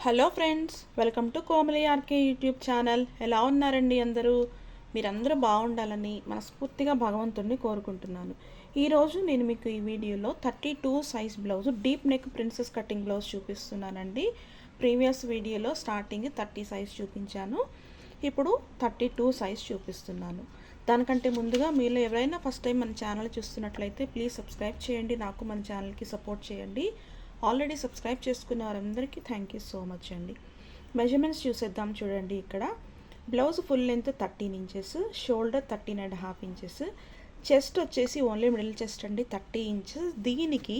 Hello friends, welcome to Komali RK YouTube channel. ఎలా ఉన్నారండి అందరూ? మీరందరూ బాగుండాలని మనస్ఫూర్తిగా భగవంతుడిని కోరుకుంటున్నాను. ఈరోజు నేను మీకు ఈ వీడియోలో 32 size blouse deep neck princess cutting blouse చూపిస్తున్నానండి. ప్రీవియస్ వీడియోలో స్టార్టింగ్ 30 సైజ్ చూపించాను, ఇప్పుడు 32 సైజ్ చూపిస్తున్నాను. దానికంటే ముందుగా మీరు ఎవరైనా ఫస్ట్ టైం మన ఛానల్ చూస్తున్నట్లయితే ప్లీజ్ సబ్స్క్రైబ్ చేయండి, నాకు మన ఛానల్కి సపోర్ట్ చేయండి. ఆల్రెడీ సబ్స్క్రైబ్ చేసుకున్న వారందరికీ థ్యాంక్ యూ సో మచ్ అండి. మెజర్మెంట్స్ చూసేద్దాం. చూడండి, ఇక్కడ blouse full length 13 inches, shoulder 13.5 inches, chest వచ్చేసి ఓన్లీ మిడిల్ చెస్ట్ అండి 30 ఇంచెస్. దీనికి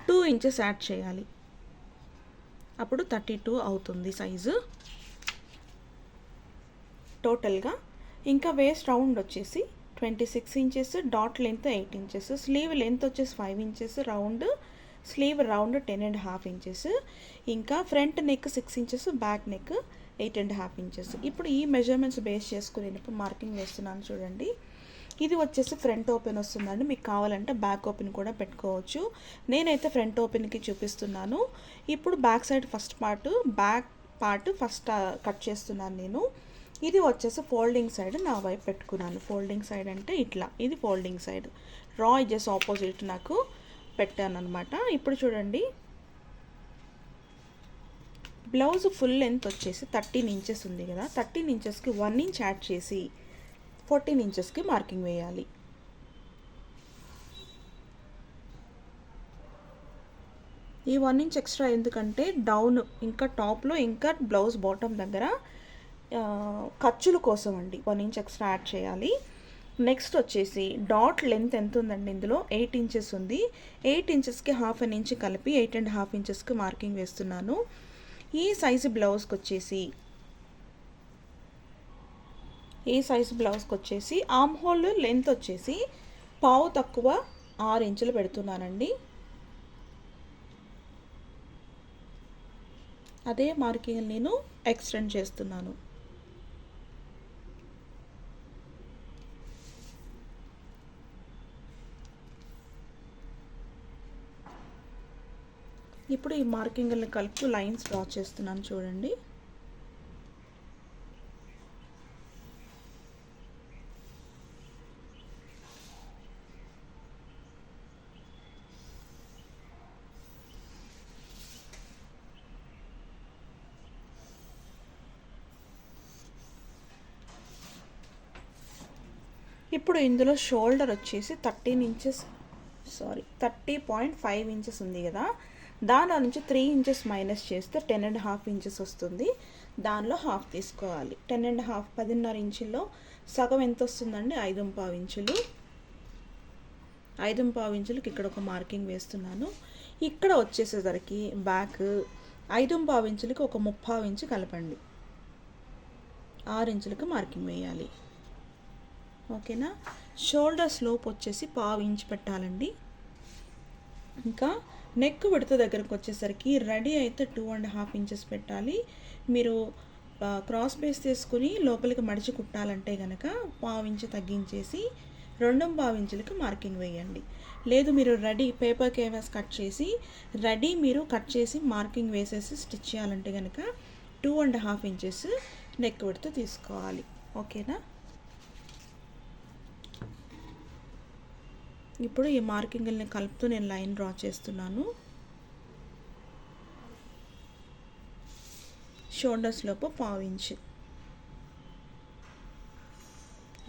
2 ఇంచెస్ యాడ్ చేయాలి, అప్పుడు 32 అవుతుంది సైజు టోటల్గా. ఇంకా వేస్ట్ రౌండ్ వచ్చేసి 26 inches, dot length 8 inches, sleeve length వచ్చేసి 5 ఇంచెస్, స్లీవ్ రౌండ్ 10.5 ఇంచెస్, ఇంకా front neck 6 inches, back neck 8.5 inches. ఇప్పుడు ఈ మెజర్మెంట్స్ బేస్ చేసుకుని ఇప్పుడు మార్కింగ్ వేస్తున్నాను. చూడండి, ఇది వచ్చేసి ఫ్రంట్ ఓపెన్ వస్తుందండి. మీకు కావాలంటే బ్యాక్ ఓపెన్ కూడా పెట్టుకోవచ్చు. నేనైతే ఫ్రంట్ ఓపెన్కి చూపిస్తున్నాను. ఇప్పుడు back side back part first cut చేస్తున్నాను నేను. ఇది వచ్చేసి ఫోల్డింగ్ సైడ్ నా వైపు పెట్టుకున్నాను. ఫోల్డింగ్ సైడ్ అంటే ఇట్లా, ఇది ఫోల్డింగ్ సైడ్, రా ఎడ్జెస్ ఆపోజిట్ నాకు పెట్టాను అనమాట. ఇప్పుడు చూడండి, బ్లౌజ్ ఫుల్ లెంత్ వచ్చేసి 13 ఇంచెస్ ఉంది కదా, 13 ఇంచెస్కి 1 ఇంచ్ యాడ్ చేసి 14 ఇంచెస్కి మార్కింగ్ వేయాలి. ఈ 1 ఇంచ్ ఎక్స్ట్రా ఎందుకంటే డౌన్ ఇంకా టాప్లో ఇంకా బ్లౌజ్ బాటమ్ దగ్గర ఖర్చుల కోసం అండి 1 ఇంచ్ ఎక్స్ట్రా యాడ్ చేయాలి. నెక్స్ట్ వచ్చేసి డాట్ లెంత్ ఎంత ఉందండి, ఇందులో 8 ఇంచెస్ ఉంది. 8 ఇంచెస్కి హాఫ్ అన్ ఇంచ్ కలిపి 8.5 ఇంచెస్కి మార్కింగ్ వేస్తున్నాను. ఈ సైజు బ్లౌజ్కి వచ్చేసి ఆర్మ్ హోల్ లెంత్ వచ్చేసి పావు తక్కువ 6 ఇంచులు పెడుతున్నానండి. అదే మార్కింగ్ నేను ఎక్స్టెండ్ చేస్తున్నాను. ఇప్పుడు ఈ మార్కింగ్ని కలుపుతూ లైన్స్ డ్రా చేస్తున్నాను. చూడండి, ఇప్పుడు ఇందులో షోల్డర్ వచ్చేసి 30.5 ఇంచెస్ ఉంది కదా, దానిలో నుంచి 3 ఇంచెస్ మైనస్ చేస్తే 10.5 ఇంచెస్ వస్తుంది. దానిలో హాఫ్ తీసుకోవాలి. 10.5 10.5 ఇంచుల్లో సగం ఎంత వస్తుందండి, 5.5 ఇంచులు. 5.5 ఇంచులకి ఇక్కడ ఒక మార్కింగ్ వేస్తున్నాను. ఇక్కడ వచ్చేసేసరికి బ్యాక్ 5.5 ఇంచులకి ఒక 3/4 ఇంచు కలపండి, 6 ఇంచులకి మార్కింగ్ వేయాలి. ఓకేనా. షోల్డర్ స్లోప్ వచ్చేసి 1/4 ఇంచ్ పెట్టాలండి. ఇంకా నెక్ విడత దగ్గరకు వచ్చేసరికి రెడీ అయితే 2.5 ఇంచెస్ పెట్టాలి. మీరు క్రాస్ పీస్ తీసుకుని లోపలికి మడిచి కుట్టాలంటే కనుక 1/4 ఇంచు తగ్గించేసి 2.5 ఇంచులకి మార్కింగ్ వేయండి. లేదు మీరు రెడీ పేపర్ కేవాస్ కట్ చేసి మార్కింగ్ వేసేసి స్టిచ్ చేయాలంటే కనుక 2.5 ఇంచెస్ నెక్ విడత తీసుకోవాలి. ఓకేనా. ఇప్పుడు ఈ మార్కింగ్ని కలుపుతూ నేను లైన్ డ్రా చేస్తున్నాను. షోల్డర్స్ లోపు 1/4 ఇంచ్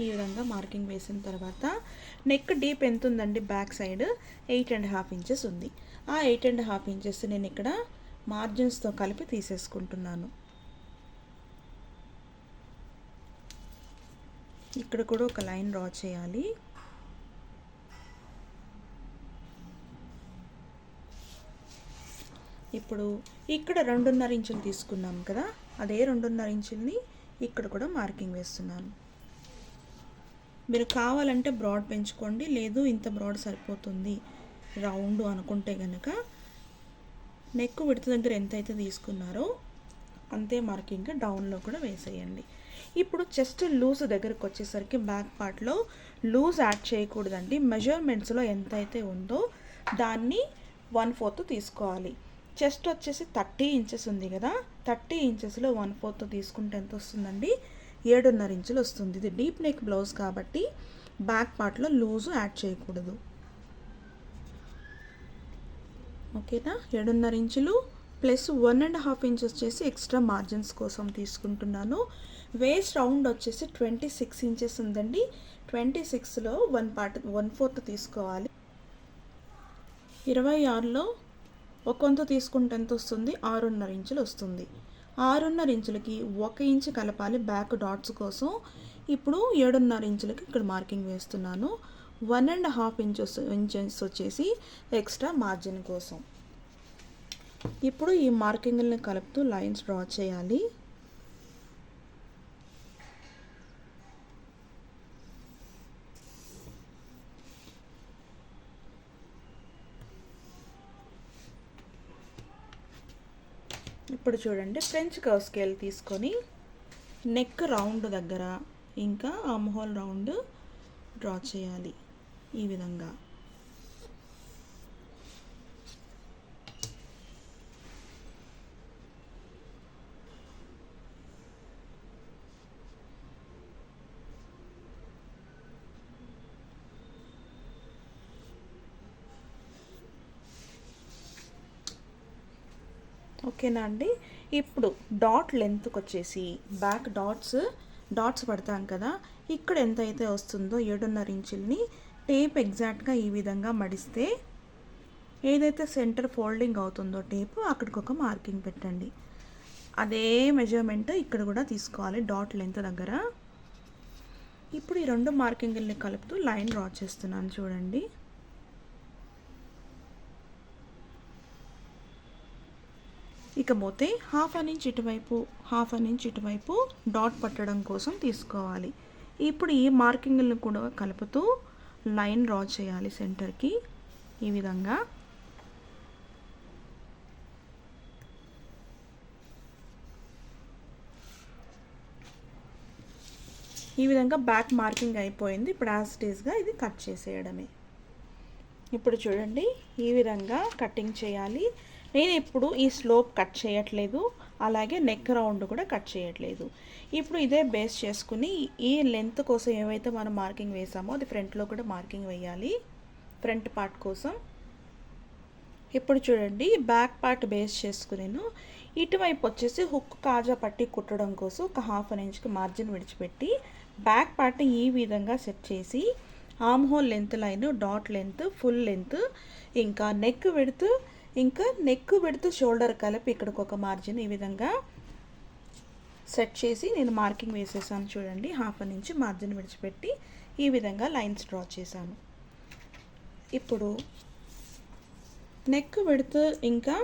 ఈ విధంగా మార్కింగ్ వేసిన తర్వాత నెక్ డీప్ ఎంత ఉందండి, బ్యాక్ సైడ్ 8.5 ఇంచెస్ ఉంది. ఆ 8.5 ఇంచెస్ నేను ఇక్కడ మార్జిన్స్తో కలిపి తీసేసుకుంటున్నాను. ఇక్కడ కూడా ఒక లైన్ డ్రా చేయాలి. ఇప్పుడు ఇక్కడ 2.5 ఇంచులు తీసుకున్నాం కదా, అదే 2.5 ఇంచుల్ని ఇక్కడ కూడా మార్కింగ్ వేస్తున్నాను. మీరు కావాలంటే బ్రాడ్ పెంచుకోండి, లేదు ఇంత బ్రాడ్ సరిపోతుంది రౌండ్ అనుకుంటే కనుక నెక్ విడత దగ్గర ఎంతైతే తీసుకున్నారో అంతే మార్కింగ్ డౌన్లో కూడా వేసేయండి. ఇప్పుడు చెస్ట్ లూజ్ దగ్గరకు వచ్చేసరికి బ్యాక్ పార్ట్లో లూజ్ యాడ్ చేయకూడదండి. మెజర్మెంట్స్లో ఎంతైతే ఉందో దాన్ని 1/4 తీసుకోవాలి. చెస్ట్ వచ్చేసి 30 ఇంచెస్ ఉంది కదా, 30 ఇంచెస్లో 1/4 తీసుకుంటే ఎంత వస్తుందండి? 7.5 ఇంచులు వస్తుంది. ఇది డీప్ నెక్ బ్లౌజ్ కాబట్టి బ్యాక్ పార్ట్లో లూజు యాడ్ చేయకూడదు. ఓకేనా? 7.5 ఇంచులు ప్లస్ 1.5 ఇంచెస్ వచ్చేసి ఎక్స్ట్రా మార్జిన్స్ కోసం తీసుకుంటున్నాను. వేస్ట్ రౌండ్ వచ్చేసి 26 ఇంచెస్ ఉందండి. 26లో 1/4 తీసుకోవాలి. 26లో 1/4 తీసుకుంటే ఎంత వస్తుంది? 6.5 ఇంచులు వస్తుంది. 6.5 ఇంచులకి 1 ఇంచు కలపాలి బ్యాక్ డాట్స్ కోసం. ఇప్పుడు 7.5 ఇంచులకి ఇక్కడ మార్కింగ్ వేస్తున్నాను. 1.5 ఇంచెస్ వచ్చేసి ఎక్స్ట్రా మార్జిన్ కోసం. ఇప్పుడు ఈ మార్కింగ్ని కలుపుతూ లైన్స్ డ్రా చేయాలి. ఇప్పుడు చూడండి, ఫ్రెంచ్ కర్వ్ స్కేల్ తీసుకొని నెక్ రౌండ్ దగ్గర ఇంకా ఆర్మ్ హోల్ రౌండ్ డ్రా చేయాలి ఈ విధంగా. ఓకేనా అండి? ఇప్పుడు డాట్ లెంత్కి వచ్చేసి బ్యాక్ డాట్స్ పడతాం కదా, ఇక్కడ ఎంత అయితే వస్తుందో 7.5 ఇంచుల్ని టేప్ ఎగ్జాక్ట్గా ఈ విధంగా మడిస్తే ఏదైతే సెంటర్ ఫోల్డింగ్ అవుతుందో టేప్ అక్కడికి ఒక మార్కింగ్ పెట్టండి. అదే మెజర్మెంట్ ఇక్కడ కూడా తీసుకోవాలి డాట్ లెంత్ దగ్గర. ఇప్పుడు ఈ 2 మార్కింగ్ని కలుపుతూ లైన్ డ్రా చేస్తున్నాను చూడండి. ఇకపోతే 1/2 ఇంచ్ ఇటువైపు 1/2 ఇంచ్ ఇటువైపు డాట్ పట్టడం కోసం తీసుకోవాలి. ఇప్పుడు ఈ మార్కింగ్లను కూడా కలుపుతూ లైన్ డ్రా చేయాలి సెంటర్కి ఈ విధంగా. ఈ విధంగా బ్యాక్ మార్కింగ్ అయిపోయింది. ఇప్పుడు యాజ్ ఇట్ ఈస్గా ఇది కట్ చేసేయడమే. ఇప్పుడు చూడండి, ఈ విధంగా కటింగ్ చేయాలి. నేను ఇప్పుడు ఈ స్లోప్ కట్ చేయట్లేదు, అలాగే నెక్ రౌండ్ కూడా కట్ చేయట్లేదు. ఇప్పుడు ఇదే బేస్ చేసుకుని ఈ లెంత్ కోసం ఏవైతే మనం మార్కింగ్ వేసామో అది ఫ్రంట్లో కూడా మార్కింగ్ వేయాలి ఫ్రంట్ పార్ట్ కోసం. ఇప్పుడు చూడండి, బ్యాక్ పార్ట్ బేస్ చేసుకునేను ఇటువైపు వచ్చేసి హుక్ కాజా పట్టి కుట్టడం కోసం ఒక 1/2 ఇంచ్కి మార్జిన్ విడిచిపెట్టి బ్యాక్ పార్ట్ ఈ విధంగా సెట్ చేసి arm whole length line, dot length, full length, ఇంకా నెక్ విడ్త్ షోల్డర్ కలిపి ఇక్కడికి ఒక మార్జిన్ ఈ విధంగా సెట్ చేసి నేను మార్కింగ్ వేసేసాను చూడండి. 1/2 ఇంచ్ మార్జిన్ విడిచిపెట్టి ఈ విధంగా లైన్స్ డ్రా చేశాను. ఇప్పుడు నెక్ విడ్త్ ఇంకా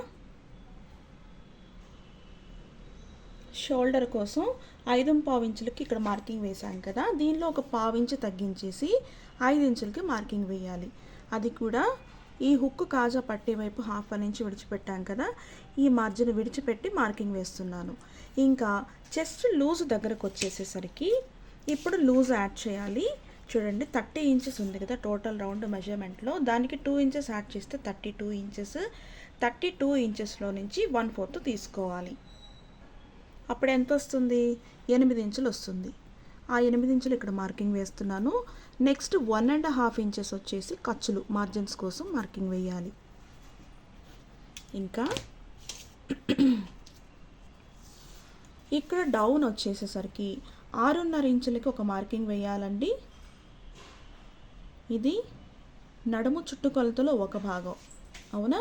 షోల్డర్ కోసం 5.25 ఇంచులకి ఇక్కడ మార్కింగ్ వేసాను కదా, దీనిలో ఒక 1/2 ఇంచ్ తగ్గించేసి 5 ఇంచులకి మార్కింగ్ వేయాలి. అది కూడా ఈ హుక్ కాజా పట్టే వైపు 1/2 ఇంచ్ విడిచిపెట్టాం కదా, ఈ మార్జిన్ విడిచిపెట్టి మార్కింగ్ వేస్తున్నాను. ఇంకా చెస్ట్ లూజ్ దగ్గరకు వచ్చేసేసరికి ఇప్పుడు లూజ్ యాడ్ చేయాలి. చూడండి, 30 ఇంచెస్ ఉంది కదా టోటల్ రౌండ్ మెజర్మెంట్లో, దానికి 2 ఇంచెస్ యాడ్ చేస్తే 32 ఇంచెస్. 32 ఇంచెస్లో నుంచి 1/4 తీసుకోవాలి. అప్పుడు ఎంత వస్తుంది? 8 ఇంచులు వస్తుంది. ఆ 8 ఇంచులు ఇక్కడ మార్కింగ్ వేస్తున్నాను. నెక్స్ట్ 1.5 ఇంచెస్ వచ్చేసి ఖర్చులు మార్జిన్స్ కోసం మార్కింగ్ వేయాలి. ఇంకా ఇక్కడ డౌన్ వచ్చేసేసరికి 6.5 ఇంచులకి ఒక మార్కింగ్ వేయాలండి. ఇది నడుము చుట్టుకొలతలో ఒక భాగం, అవునా?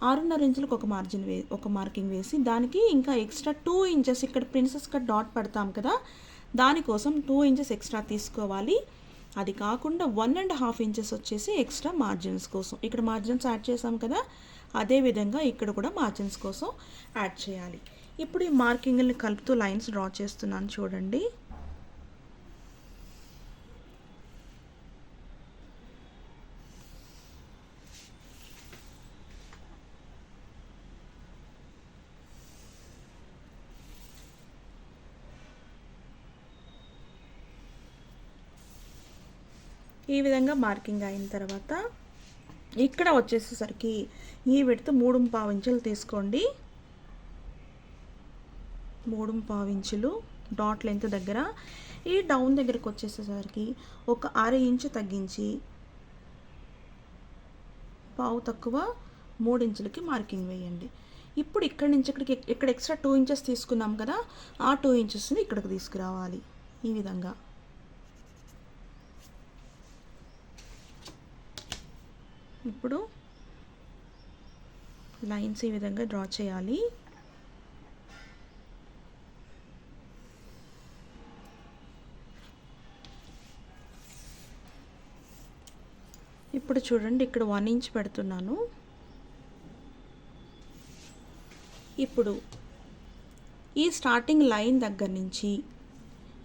6.5 ఇంచులకు ఒక మార్కింగ్ వేసి దానికి ఇంకా ఎక్స్ట్రా 2 ఇంచెస్ ఇక్కడ ప్రిన్సెస్ కట్ డాట్ పడతాం కదా, దానికోసం 2 ఇంచెస్ ఎక్స్ట్రా తీసుకోవాలి. అది కాకుండా 1.5 ఇంచెస్ వచ్చేసి ఎక్స్ట్రా మార్జిన్స్ కోసం, ఇక్కడ మార్జిన్స్ యాడ్ చేసాం కదా, అదేవిధంగా ఇక్కడ కూడా మార్జిన్స్ కోసం యాడ్ చేయాలి. ఇప్పుడు ఈ మార్కింగ్ని కలుపుతూ లైన్స్ డ్రా చేస్తున్నాను చూడండి. ఈ విధంగా మార్కింగ్ అయిన తర్వాత ఇక్కడ వచ్చేసేసరికి ఈ విడత 3.5 ఇంచులు తీసుకోండి. 3.5 ఇంచులు డాట్ లెంత్ దగ్గర. ఈ డౌన్ దగ్గరికి వచ్చేసేసరికి ఒక 1/2 ఇంచు తగ్గించి పావు తక్కువ 3 ఇంచులకి మార్కింగ్ వేయండి. ఇప్పుడు ఇక్కడి నుంచి ఇక్కడ ఎక్స్ట్రా 2 ఇంచెస్ తీసుకున్నాం కదా, ఆ 2 ఇంచెస్ని ఇక్కడికి తీసుకురావాలి. ఈ విధంగా ఇప్పుడు లైన్స్ ఈ విధంగా డ్రా చేయాలి. ఇప్పుడు చూడండి, ఇక్కడ 1 ఇంచ్ పెడుతున్నాను. ఇప్పుడు ఈ స్టార్టింగ్ లైన్ దగ్గర నుంచి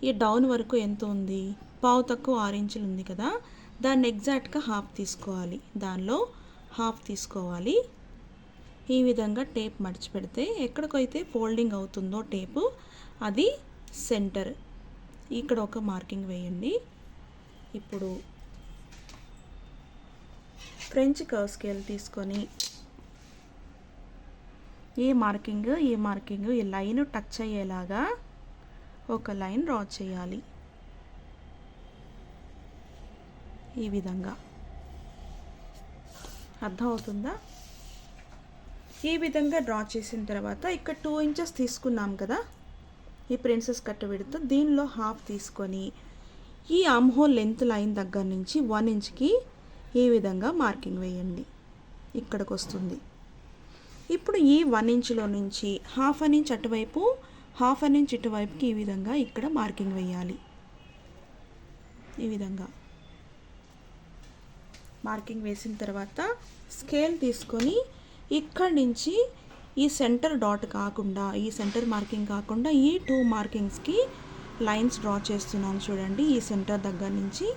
ఈ డౌన్ వరకు ఎంత ఉంది? పావు తక్కువ 6 ఇంచులు ఉంది కదా, దాన్ని ఎగ్జాక్ట్గా హాఫ్ తీసుకోవాలి. దానిలో హాఫ్ తీసుకోవాలి. ఈ విధంగా టేప్ మడిచి పెడితే ఎక్కడికైతే ఫోల్డింగ్ అవుతుందో టేపు అది సెంటర్. ఇక్కడ ఒక మార్కింగ్ వేయండి. ఇప్పుడు ఫ్రెంచ్ కర్వ్ స్కేల్ తీసుకొని ఈ మార్కింగ్ ఈ లైన్ టచ్ అయ్యేలాగా ఒక లైన్ డ్రా చేయాలి. ఈ విధంగా అర్థమవుతుందా? ఈ విధంగా డ్రా చేసిన తర్వాత ఇక్కడ 2 ఇంచెస్ తీసుకున్నాం కదా, ఈ ప్రిన్సెస్ కట్ విడ్త్, దీనిలో హాఫ్ తీసుకొని ఈ ఆర్మ్ హోల్ లెంత్ లైన్ దగ్గర నుంచి 1 ఇంచ్కి ఈ విధంగా మార్కింగ్ వేయండి. ఇక్కడికి వస్తుంది. ఇప్పుడు ఈ 1 ఇంచ్లో నుంచి ½ ఇంచ్ అటువైపు, ½ ఇంచ్ ఇటువైపుకి ఈ విధంగా ఇక్కడ మార్కింగ్ వేయాలి. ఈ విధంగా మార్కింగ్ వేసిన తర్వాత స్కేల్ తీసుకొని ఇక్కడి నుంచి ఈ సెంటర్ డాట్ కాకుండా, ఈ సెంటర్ మార్కింగ్ కాకుండా ఈ 2 మార్కింగ్స్కి లైన్స్ డ్రా చేస్తున్నాను చూడండి. ఈ సెంటర్ దగ్గర నుంచి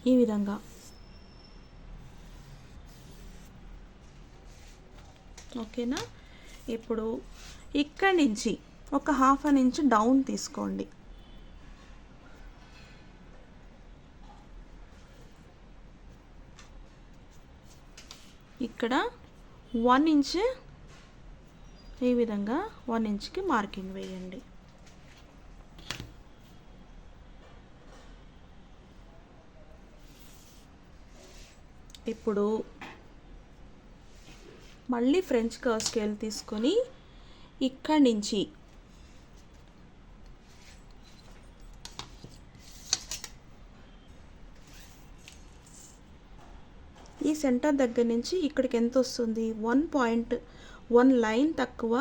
ఈ విధంగా ఓకేనా? ఇప్పుడు ఇక్కడి నుంచి ఒక ½ ఇంచ్ డౌన్ తీసుకోండి. ఇక్కడ 1 ఇంచ్ ఈ విధంగా 1 ఇంచ్కి మార్కింగ్ వేయండి. ఇప్పుడు మళ్ళీ ఫ్రెంచ్ కర్వ్ స్కేల్ తీసుకొని ఇక్కడి నుంచి ఈ సెంటర్ దగ్గర నుంచి ఇక్కడికి ఎంత వస్తుంది? 1.1 లైన్ తక్కువ,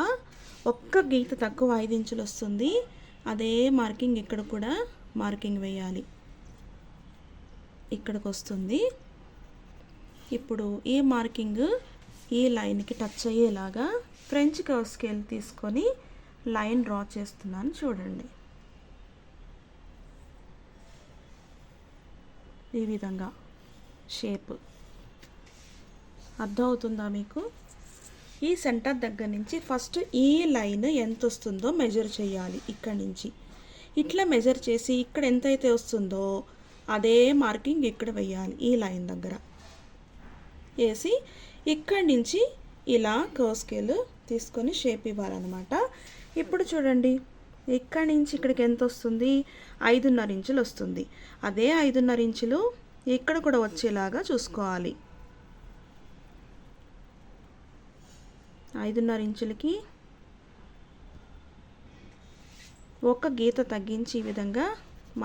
ఒక్క గీత తక్కువ 5 ఇంచులు వస్తుంది. అదే మార్కింగ్ ఇక్కడ కూడా మార్కింగ్ వేయాలి. ఇక్కడికి వస్తుంది. ఇప్పుడు ఈ మార్కింగ్ ఈ లైన్కి టచ్ అయ్యేలాగా ఫ్రెంచ్ కర్వ్ స్కేల్ తీసుకొని లైన్ డ్రా చేస్తున్నాను చూడండి. ఈ విధంగా షేప్ అర్థమవుతుందా మీకు? ఈ సెంటర్ దగ్గర నుంచి ఫస్ట్ ఈ లైన్ ఎంత వస్తుందో మెజర్ చేయాలి. ఇక్కడి నుంచి ఇట్లా మెజర్ చేసి ఇక్కడ ఎంతైతే వస్తుందో అదే మార్కింగ్ ఇక్కడ వేయాలి. ఈ లైన్ దగ్గర వేసి ఇక్కడి నుంచి ఇలా కర్వ్ స్కేల్ తీసుకొని షేప్ ఇవ్వాలన్నమాట. ఇప్పుడు చూడండి, ఇక్కడి నుంచి ఇక్కడికి ఎంత వస్తుంది? 5.5 ఇంచులు వస్తుంది. అదే 5.5 ఇంచులు ఇక్కడ కూడా వచ్చేలాగా చూసుకోవాలి. 5.5 ఇంచులకి ఒక గీత తగ్గించి ఈ విధంగా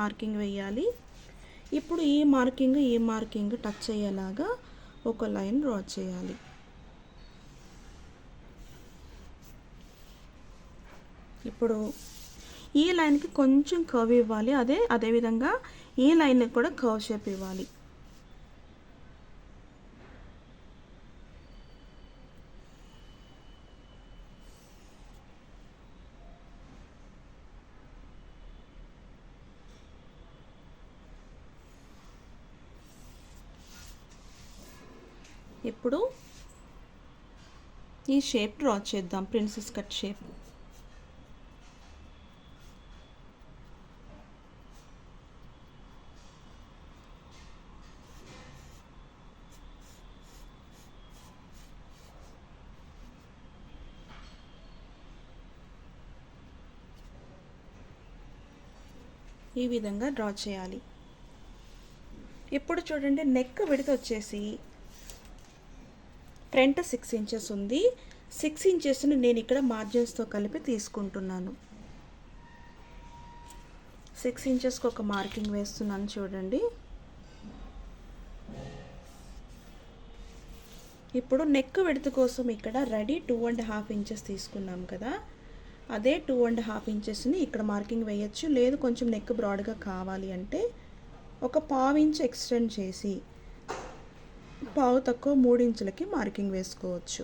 మార్కింగ్ వేయాలి. ఇప్పుడు ఈ మార్కింగ్ టచ్ అయ్యేలాగా ఒక లైన్ డ్రా చేయాలి. ఇప్పుడు ఈ లైన్కి కొంచెం కర్వ్ ఇవ్వాలి. అదేవిధంగా ఈ లైన్కి కూడా కర్వ్ షేప్ ఇవ్వాలి. ఇప్పుడు ఈ షేప్ డ్రా చేద్దాం, ప్రిన్సెస్ కట్ షేప్. ఈ విధంగా డ్రా చేయాలి. ఇప్పుడు చూడండి, నెక్ విడత వచ్చేసి ఫ్రంట్ 6 ఇంచెస్ ఉంది. 6 ఇంచెస్ని నేను ఇక్కడ మార్జిన్స్తో కలిపి తీసుకుంటున్నాను. 6 ఇంచెస్కి ఒక మార్కింగ్ వేస్తున్నాను చూడండి. ఇప్పుడు నెక్ విడత కోసం ఇక్కడ రెడీ 2.5 ఇంచెస్ తీసుకున్నాం కదా, అదే 2.5 ఇంచెస్ని ఇక్కడ మార్కింగ్ వేయచ్చు. లేదు కొంచెం నెక్ బ్రాడ్గా కావాలి అంటే ఒక 1/2 ఇంచ్ ఎక్స్టెండ్ చేసి పావు తక్కువ 3 ఇంచులకి మార్కింగ్ వేసుకోవచ్చు,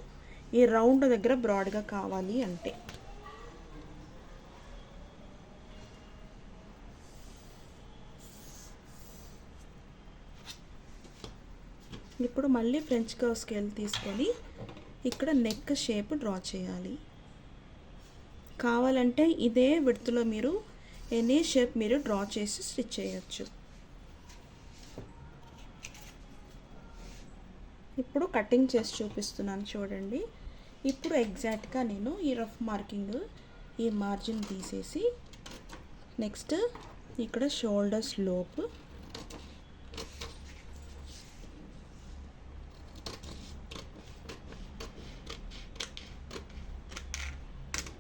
ఈ రౌండ్ దగ్గర బ్రాడ్గా కావాలి అంటే. ఇప్పుడు మళ్ళీ ఫ్రెంచ్ కర్వ్ స్కేల్ తీసుకొని ఇక్కడ నెక్ షేప్ డ్రా చేయాలి. కావాలంటే ఇదే విడ్త్లో మీరు ఎనీ షేప్ మీరు డ్రా చేసి స్టిచ్ చేయొచ్చు. ఇప్పుడు కటింగ్ చేసి చూపిస్తున్నాను చూడండి. ఇప్పుడు ఎగ్జాక్ట్గా నేను ఈ రఫ్ మార్కింగ్, ఈ మార్జిన్ తీసేసి నెక్స్ట్ ఇక్కడ షోల్డర్స్ లోపు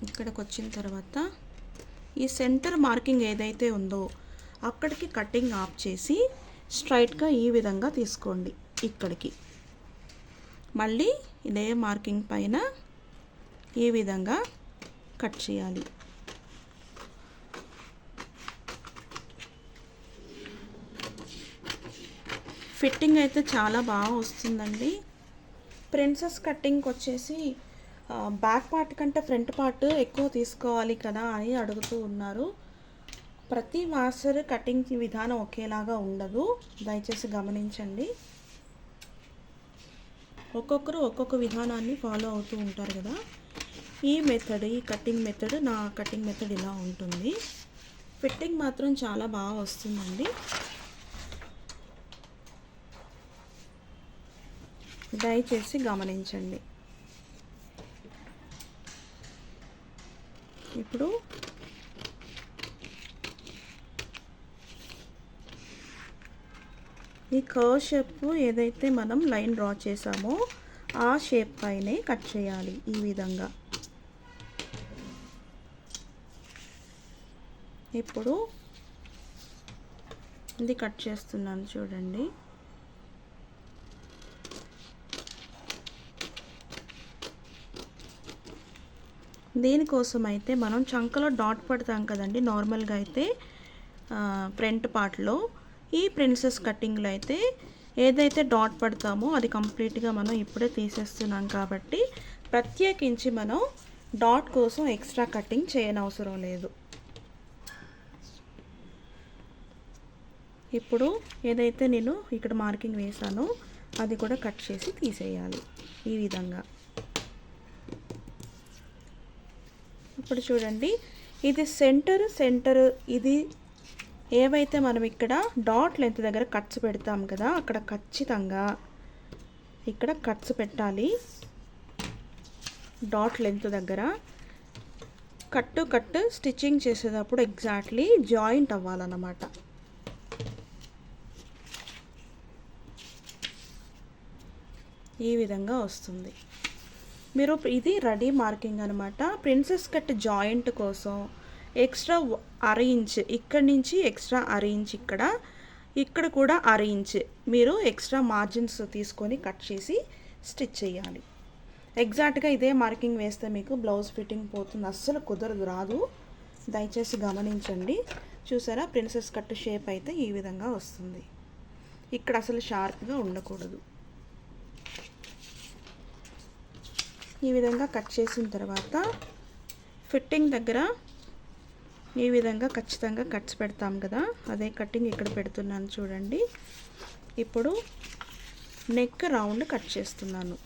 ఇక్కడికి వచ్చిన తర్వాత ఈ సెంటర్ మార్కింగ్ ఏదైతే ఉందో అక్కడికి కటింగ్ ఆఫ్ చేసి స్ట్రైట్గా ఈ విధంగా తీసుకోండి. ఇక్కడికి మళ్ళీ ఇదే మార్కింగ్ పైన ఈ విధంగా కట్ చేయాలి. ఫిట్టింగ్ అయితే చాలా బాగా వస్తుందండి. ప్రిన్సెస్ కటింగ్కి వచ్చేసి బ్యాక్ పార్ట్ కంటే ఫ్రంట్ పార్ట్ ఎక్కువ తీసుకోవాలి కదా అని అడుగుతూ ఉన్నారు. ప్రతి మాస్టర్ కటింగ్ విధానం ఒకేలాగా ఉండదు, దయచేసి గమనించండి. ఒక్కొక్కరు ఒక్కొక్క విధానాన్ని ఫాలో అవుతూ ఉంటారు కదా. ఈ కటింగ్ మెథడ్ నా కటింగ్ మెథడ్ ఇలా ఉంటుంది. ఫిట్టింగ్ మాత్రం చాలా బాగా వస్తుందండి. దయచేసి గమనించండి. ఇప్పుడు ఈ కర్వ్ షేప్ ఏదైతే మనం లైన్ డ్రా చేసామో ఆ షేప్ పైనే కట్ చేయాలి. ఈ విధంగా ఇప్పుడు ఇది కట్ చేస్తున్నాను చూడండి. దీనికోసం అయితే మనం చంకలో డాట్ పడతాం కదండి నార్మల్గా అయితే ఫ్రంట్ పార్ట్లో. ఈ ప్రిన్సెస్ కటింగ్లో అయితే ఏదైతే డాట్ పడతామో అది కంప్లీట్గా మనం ఇప్పుడే తీసేస్తున్నాం కాబట్టి ప్రత్యేకించి మనం డాట్ కోసం ఎక్స్ట్రా కటింగ్ చేయనవసరం లేదు. ఇప్పుడు ఏదైతే నేను ఇక్కడ మార్కింగ్ వేసానో అది కూడా కట్ చేసి తీసేయాలి ఈ విధంగా. ఇప్పుడు చూడండి, ఇది సెంటర్ ఇది ఏవైతే మనం ఇక్కడ డాట్ లెంత్ దగ్గర కట్స్ పెడతాం కదా, అక్కడ ఖచ్చితంగా ఇక్కడ కట్స్ పెట్టాలి. డాట్ లెంత్ దగ్గర కట్ స్టిచ్చింగ్ చేసేటప్పుడు ఎగ్జాక్ట్లీ జాయింట్ అవ్వాలన్నమాట. ఈ విధంగా వస్తుంది. మీరు ఇది రెడీ మార్కింగ్ అనమాట. ప్రిన్సెస్ కట్ జాయింట్ కోసం ఎక్స్ట్రా 1/2 ఇంచ్ ఇక్కడ నుంచి ఎక్స్ట్రా 1/2 ఇంచ్ ఇక్కడ కూడా 1/2 ఇంచ్ మీరు ఎక్స్ట్రా మార్జిన్స్ తీసుకొని కట్ చేసి స్టిచ్ చేయాలి. ఎగ్జాక్ట్గా ఇదే మార్కింగ్ వేస్తే మీకు బ్లౌజ్ ఫిట్టింగ్ పోతుంది, అస్సలు కుదరదు, రాదు. దయచేసి గమనించండి. చూసారా, ప్రిన్సెస్ కట్ షేప్ అయితే ఈ విధంగా వస్తుంది. ఇక్కడ అసలు షార్ప్గా ఉండకూడదు. ఈ విధంగా కట్ చేసిన తర్వాత ఫిట్టింగ్ దగ్గర ఈ విధంగా ఖచ్చితంగా కట్స్ పెడతాం కదా, అదే కటింగ్ ఇక్కడ పెడుతున్నాను చూడండి. ఇప్పుడు నెక్ రౌండ్ కట్ చేస్తున్నాను.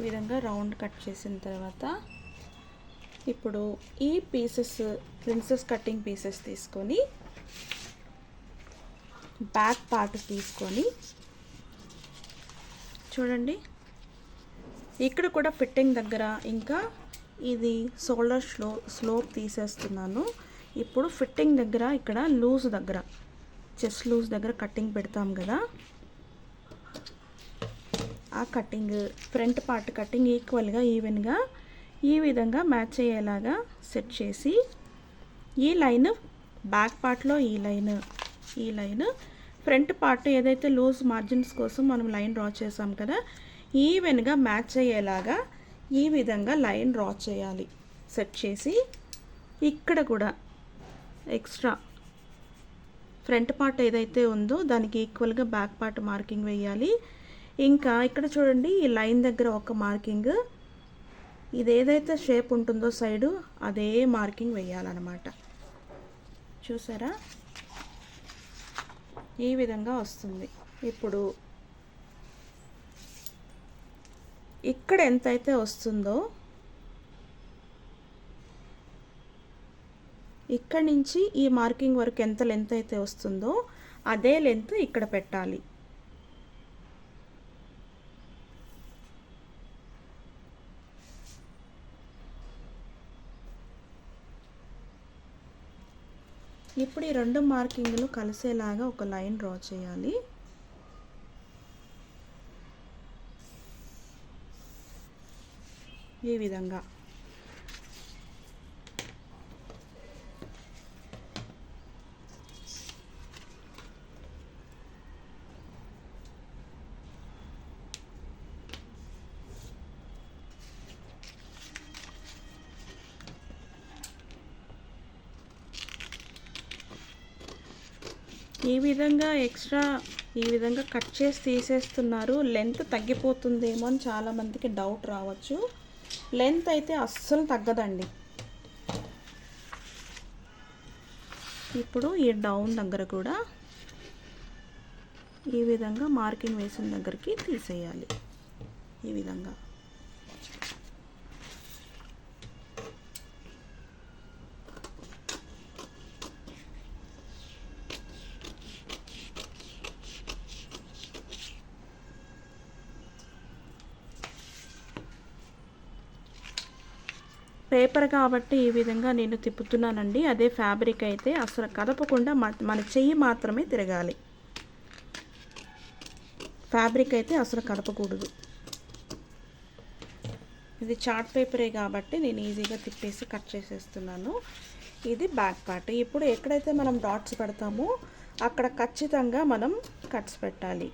విధంగా రౌండ్ కట్ చేసిన తర్వాత ఇప్పుడు ఈ పీసెస్ ప్రిన్సెస్ కటింగ్ పీసెస్ తీసుకొని బ్యాక్ పార్ట్ తీసుకొని చూడండి, ఇక్కడ కూడా ఫిట్టింగ్ దగ్గర ఇంకా ఇది షోల్డర్ స్లోప్ తీసేస్తున్నాను. ఇప్పుడు ఫిట్టింగ్ దగ్గర ఇక్కడ లూజ్ దగ్గర చెస్ట్ లూజ్ దగ్గర కటింగ్ పెడతాం కదా, ఆ కటింగ్ ఫ్రంట్ పార్ట్ కటింగ్ ఈక్వల్గా ఈవెన్గా ఈ విధంగా మ్యాచ్ అయ్యేలాగా సెట్ చేసి ఈ లైన్ బ్యాక్ పార్ట్లో ఈ లైన్ ఫ్రంట్ పార్ట్ ఏదైతే లూజ్ మార్జిన్స్ కోసం మనం లైన్ డ్రా చేసాం కదా, ఈవెన్గా మ్యాచ్ అయ్యేలాగా ఈ విధంగా లైన్ డ్రా చేయాలి. సెట్ చేసి ఇక్కడ కూడా ఎక్స్ట్రా ఫ్రంట్ పార్ట్ ఏదైతే ఉందో దానికి ఈక్వల్గా బ్యాక్ పార్ట్ మార్కింగ్ వేయాలి. ఇంకా ఇక్కడ చూడండి, ఈ లైన్ దగ్గర ఒక మార్కింగ్, ఇది ఏదైతే షేప్ ఉంటుందో సైడు అదే మార్కింగ్ వేయాలన్నమాట. చూసారా, ఈ విధంగా వస్తుంది. ఇప్పుడు ఇక్కడ ఎంతైతే వస్తుందో ఇక్కడ నుంచి ఈ మార్కింగ్ వరకు ఎంత లెంత్ అయితే వస్తుందో అదే లెంత్ ఇక్కడ పెట్టాలి. ఇప్పుడు ఈ రెండు మార్కింగ్లు కలిసేలాగా ఒక లైన్ డ్రా చేయాలి. ఈ విధంగా ఈ విధంగా కట్ చేసి తీసేస్తున్నారు. లెంత్ తగ్గిపోతుందేమో అని చాలామందికి డౌట్ రావచ్చు. లెంత్ అయితే అస్సలు తగ్గదండి. ఇప్పుడు ఈ డౌన్ దగ్గర కూడా ఈ విధంగా మార్కింగ్ వేసిన దగ్గరికి తీసేయాలి. ఈ విధంగా పేపర్ కాబట్టి ఈ విధంగా నేను తిప్పుతున్నానండి. అదే ఫ్యాబ్రిక్ అయితే అసలు కదపకుండా మన చెయ్యి మాత్రమే తిరగాలి. ఫ్యాబ్రిక్ అయితే అసలు కదపకూడదు. ఇది చార్ట్ పేపరే కాబట్టి నేను ఈజీగా తిప్పేసి కట్ చేసేస్తున్నాను. ఇది బ్యాక్ పార్ట్. ఇప్పుడు ఎక్కడైతే మనం డాట్స్ పెడతామో అక్కడ ఖచ్చితంగా మనం కట్స్ పెట్టాలి.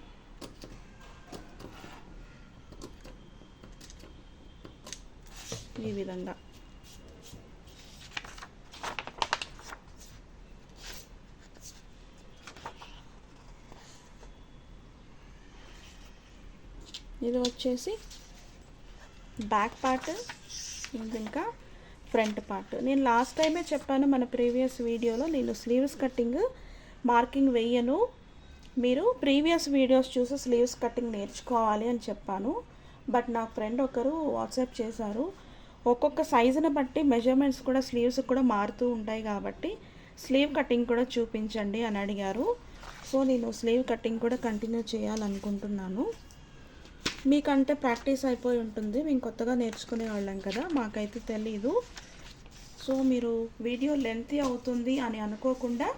ఈ విధంగా ఇది వచ్చేసి బ్యాక్ పార్ట్, ఇంకా ఫ్రంట్ పార్ట్. నేను లాస్ట్ టైమే చెప్పాను మన ప్రీవియస్ వీడియోలో, నేను స్లీవ్స్ కటింగ్ మార్కింగ్ వేయను, మీరు ప్రీవియస్ వీడియోస్ చూసి స్లీవ్స్ కటింగ్ నేర్చుకోవాలి అని చెప్పాను. బట్ నా ఫ్రెండ్ ఒకరు వాట్సాప్ చేశారు, ఒక్కొక్క సైజుని బట్టి మెజర్మెంట్స్ కూడా స్లీవ్స్ కూడా మారుతూ ఉంటాయి కాబట్టి స్లీవ్ కటింగ్ కూడా చూపించండి అని అడిగారు. సో నేను స్లీవ్ కటింగ్ కూడా కంటిన్యూ చేయాలనుకుంటున్నాను. మీకంటే ప్రాక్టీస్ అయిపోయి ఉంటుంది, మేము కొత్తగా నేర్చుకునే వాళ్ళం కదా, మాకైతే తెలీదు. సో మీరు వీడియో లెంతీ అవుతుంది అని అనుకోకుండా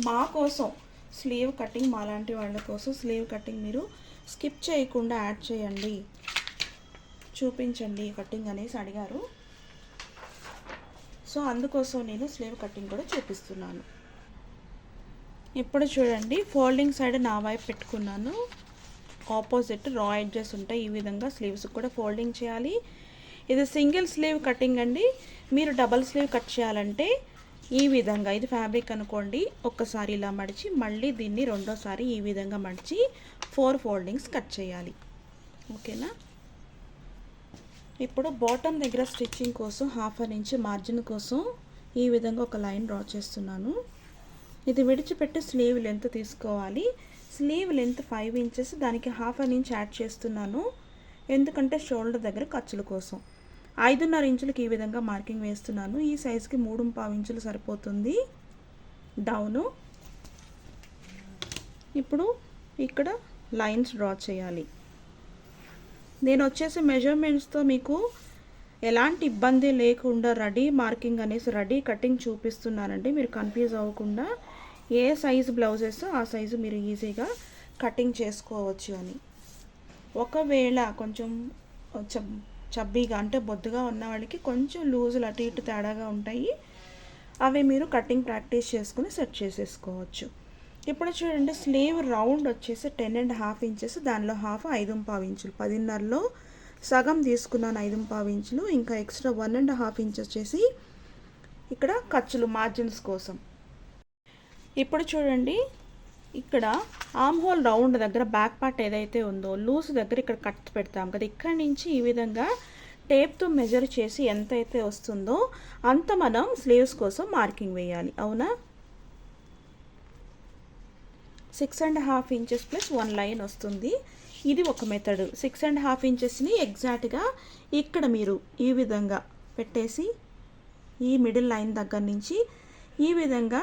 మా కోసం స్లీవ్ కటింగ్, మాలాంటి వాళ్ళ కోసం స్లీవ్ కటింగ్ మీరు స్కిప్ చేయకుండా యాడ్ చేయండి, చూపించండి కటింగ్ అనేసి అడిగారు. సో అందుకోసం నేను స్లీవ్ కటింగ్ కూడా చూపిస్తున్నాను. ఇప్పుడు చూడండి, ఫోల్డింగ్ సైడ్ నా వైపు పెట్టుకున్నాను, ఆపోజిట్ రా ఎడ్జెస్ ఉంటాయి. ఈ విధంగా స్లీవ్స్ కూడా ఫోల్డింగ్ చేయాలి. ఇది సింగిల్ స్లీవ్ కటింగ్ అండి. మీరు డబల్ స్లీవ్ కట్ చేయాలంటే ఈ విధంగా, ఇది ఫ్యాబ్రిక్ అనుకోండి, ఒక్కసారి ఇలా మడిచి మళ్ళీ దీన్ని రెండోసారి ఈ విధంగా మడిచి 4 ఫోల్డింగ్స్ కట్ చేయాలి. ఓకేనా. ఇప్పుడు బాటమ్ దగ్గర స్టిచ్చింగ్ కోసం 1/2 ఇంచ్ మార్జిన్ కోసం ఈ విధంగా ఒక లైన్ డ్రా చేస్తున్నాను. ఇది విడిచిపెట్టి స్లీవ్ లెంత్ తీసుకోవాలి. స్లీవ్ లెంత్ 5 ఇంచెస్, దానికి 1/2 ఇంచ్ యాడ్ చేస్తున్నాను. ఎందుకంటే షోల్డర్ దగ్గర ఖర్చుల కోసం. 5.5 ఇంచులకి ఈ విధంగా మార్కింగ్ వేస్తున్నాను. ఈ సైజుకి 3.5 ఇంచులు సరిపోతుంది డౌను. ఇప్పుడు ఇక్కడ లైన్స్ డ్రా చేయాలి. నేను వచ్చేసి మెజర్మెంట్స్తో మీకు ఎలాంటి ఇబ్బంది లేకుండా రెడీ మార్కింగ్ అనేసి రెడీ కటింగ్ చూపిస్తున్నానండి. మీరు కన్ఫ్యూజ్ అవ్వకుండా ఏ సైజు బ్లౌజెస్ ఆ సైజు మీరు ఈజీగా కటింగ్ చేసుకోవచ్చు అని. ఒకవేళ కొంచెం చబ్బీగా అంటే బొద్దుగా ఉన్న వాళ్ళకి కొంచెం లూజులు అటు ఇటు తేడాగా ఉంటాయి. అవి మీరు కటింగ్ ప్రాక్టీస్ చేసుకుని సెట్ చేసేసుకోవచ్చు. ఇప్పుడు చూడండి, స్లీవ్ రౌండ్ వచ్చేసి 10.5 ఇంచెస్, దానిలో హాఫ్ 5.5 ఇంచులు. 10.5లో సగం తీసుకున్నాను 5.5 ఇంచులు. ఇంకా ఎక్స్ట్రా 1.5 ఇంచ్ వచ్చేసి ఇక్కడ ఖర్చులు మార్జిన్స్ కోసం. ఇప్పుడు చూడండి, ఇక్కడ ఆర్మ్ హోల్ రౌండ్ దగ్గర బ్యాక్ పార్ట్ ఏదైతే ఉందో లూజ్ దగ్గర ఇక్కడ కట్ పెడతాం కదా, ఇక్కడ నుంచి ఈ విధంగా టేప్తో మెజర్ చేసి ఎంత అయితే వస్తుందో అంత మనం స్లీవ్స్ కోసం మార్కింగ్ వేయాలి. అవునా? 6.5 ఇంచెస్ ప్లస్ 1 లైన్ వస్తుంది. ఇది ఒక మెథడ్. 6.5 ఇంచెస్ని ఎగ్జాక్ట్గా ఇక్కడ మీరు ఈ విధంగా పెట్టేసి ఈ మిడిల్ లైన్ దగ్గర నుంచి ఈ విధంగా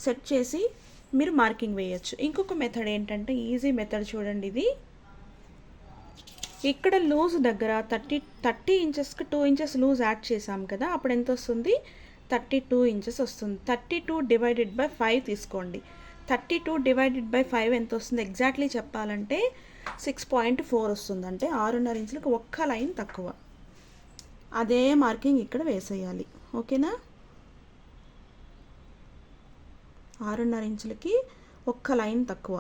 సెట్ చేసి మీరు మార్కింగ్ వేయచ్చు. ఇంకొక మెథడ్ ఏంటంటే ఈజీ మెథడ్ చూడండి. ఇది ఇక్కడ లూజ్ దగ్గర 30 ఇంచెస్కి 2 ఇంచెస్ లూజ్ యాడ్ చేసాం కదా, అప్పుడు ఎంత వస్తుంది? 32 ఇంచెస్ వస్తుంది. 32 డివైడెడ్ బై 5 తీసుకోండి. 32 డివైడెడ్ బై 5 ఎంత వస్తుంది? ఎగ్జాక్ట్లీ చెప్పాలంటే 6.4 వస్తుంది. అంటే 6.5 ఇంచులకు ఒక్క లైన్ తక్కువ. అదే మార్కింగ్ ఇక్కడ వేసేయాలి. ఓకేనా? 6.5 ఇంచులకి ఒక్క లైన్ తక్కువ.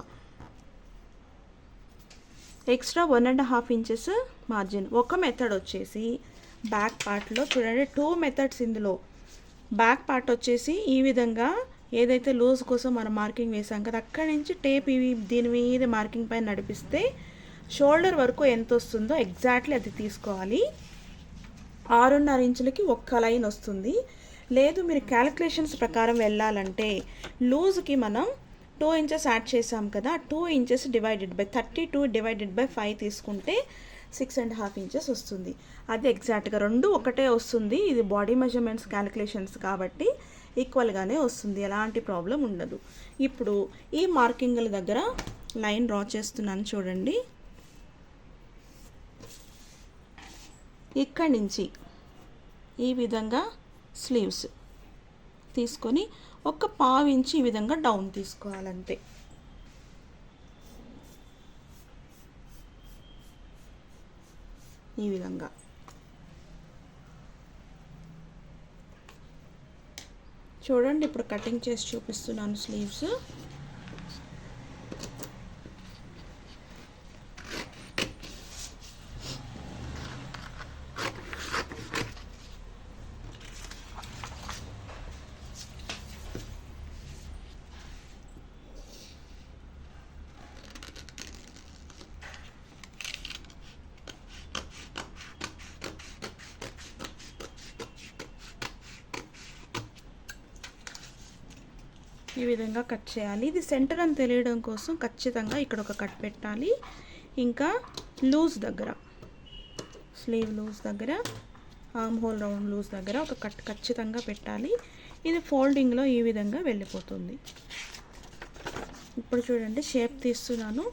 Extra 1.5 inches margin. ఒక మెథడ్ వచ్చేసి బ్యాక్ పార్ట్లో చూడండి, 2 మెథడ్స్ ఇందులో. బ్యాక్ పార్ట్ వచ్చేసి ఈ విధంగా ఏదైతే లూజ్ కోసం మనం మార్కింగ్ వేసాం కదా, అక్కడి నుంచి టేప్ దీని మీద మార్కింగ్ పైన నడిపిస్తే షోల్డర్ వరకు ఎంత వస్తుందో ఎగ్జాక్ట్లీ అది తీసుకోవాలి. 6.5 ఇంచులకి ఒక్క లైన్ వస్తుంది. లేదు మీరు క్యాలిక్యులేషన్స్ ప్రకారం వెళ్ళాలంటే లూజ్కి మనం 2 ఇంచెస్ యాడ్ చేసాం కదా, 2 inches divided by 32 divided by 5 తీసుకుంటే 6.5 ఇంచెస్ వస్తుంది. అది ఎగ్జాక్ట్గా రెండు ఒకటే వస్తుంది. ఇది బాడీ మెజర్మెంట్స్ క్యాలిక్యులేషన్స్ కాబట్టి ఈక్వల్గానే వస్తుంది, ఎలాంటి ప్రాబ్లం ఉండదు. ఇప్పుడు ఈ మార్కింగ్ల దగ్గర లైన్ డ్రా చేస్తున్నాను చూడండి. ఇక్కడి నుంచి ఈ విధంగా స్లీవ్స్ తీసుకొని ఒక 1/2 ఇంచ్ ఈ విధంగా డౌన్ తీసుకోవాలంతే. ఈ విధంగా చూడండి. ఇప్పుడు కటింగ్ చేసి చూపిస్తున్నాను స్లీవ్స్. ఈ విధంగా కట్ చేయాలి. ఇది సెంటర్ అని తెలియడం కోసం ఖచ్చితంగా ఇక్కడ ఒక కట్ పెట్టాలి. ఇంకా లూజ్ దగ్గర, స్లీవ్ లూజ్ దగ్గర, ఆర్మ్ హోల్ రౌండ్ లూజ్ దగ్గర ఒక కట్ ఖచ్చితంగా పెట్టాలి. ఇది ఫోల్డింగ్లో ఈ విధంగా వెళ్ళిపోతుంది. ఇప్పుడు చూడండి, షేప్ తీస్తున్నాను.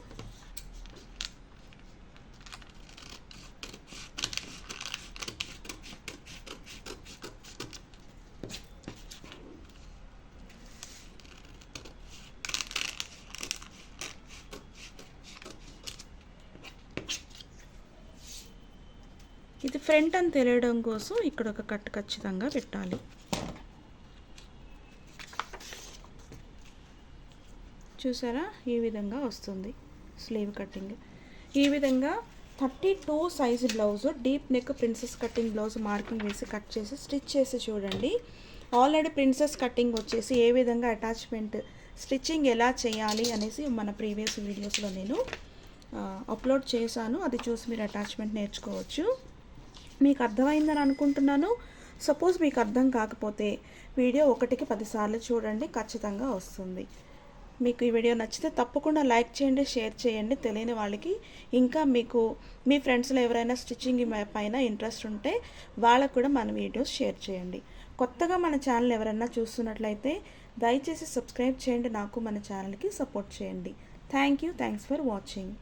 ఇది ఫ్రంట్ అని తెలియడం కోసం ఇక్కడ ఒక కట్ ఖచ్చితంగా పెట్టాలి. చూసారా? ఈ విధంగా వస్తుంది స్లీవ్ కటింగ్. ఈ విధంగా 32 size blouse deep neck princess cutting blouse marking వేసి కట్ చేసి స్టిచ్ చేసి చూడండి. ఆల్రెడీ ప్రిన్సెస్ కటింగ్ వచ్చేసి ఏ విధంగా అటాచ్మెంట్ స్టిచ్చింగ్ ఎలా చేయాలి అనేసి మన ప్రీవియస్ వీడియోస్లో నేను అప్లోడ్ చేశాను. అది చూసి మీరు అటాచ్మెంట్ నేర్చుకోవచ్చు. మీకు అర్థమైందని అనుకుంటున్నాను. సపోజ్ మీకు అర్థం కాకపోతే వీడియో 1కి 10 సార్లు చూడండి, ఖచ్చితంగా వస్తుంది. మీకు ఈ వీడియో నచ్చితే తప్పకుండా లైక్ చేయండి, షేర్ చేయండి తెలియని వాళ్ళకి. ఇంకా మీకు మీ ఫ్రెండ్స్లో ఎవరైనా స్టిచ్చింగ్ పైన ఇంట్రెస్ట్ ఉంటే వాళ్ళకు కూడా మన వీడియోస్ షేర్ చేయండి. కొత్తగా మన ఛానల్ ఎవరైనా చూస్తున్నట్లయితే దయచేసి సబ్స్క్రైబ్ చేయండి, నాకు మన ఛానల్కి సపోర్ట్ చేయండి. Thanks for watching.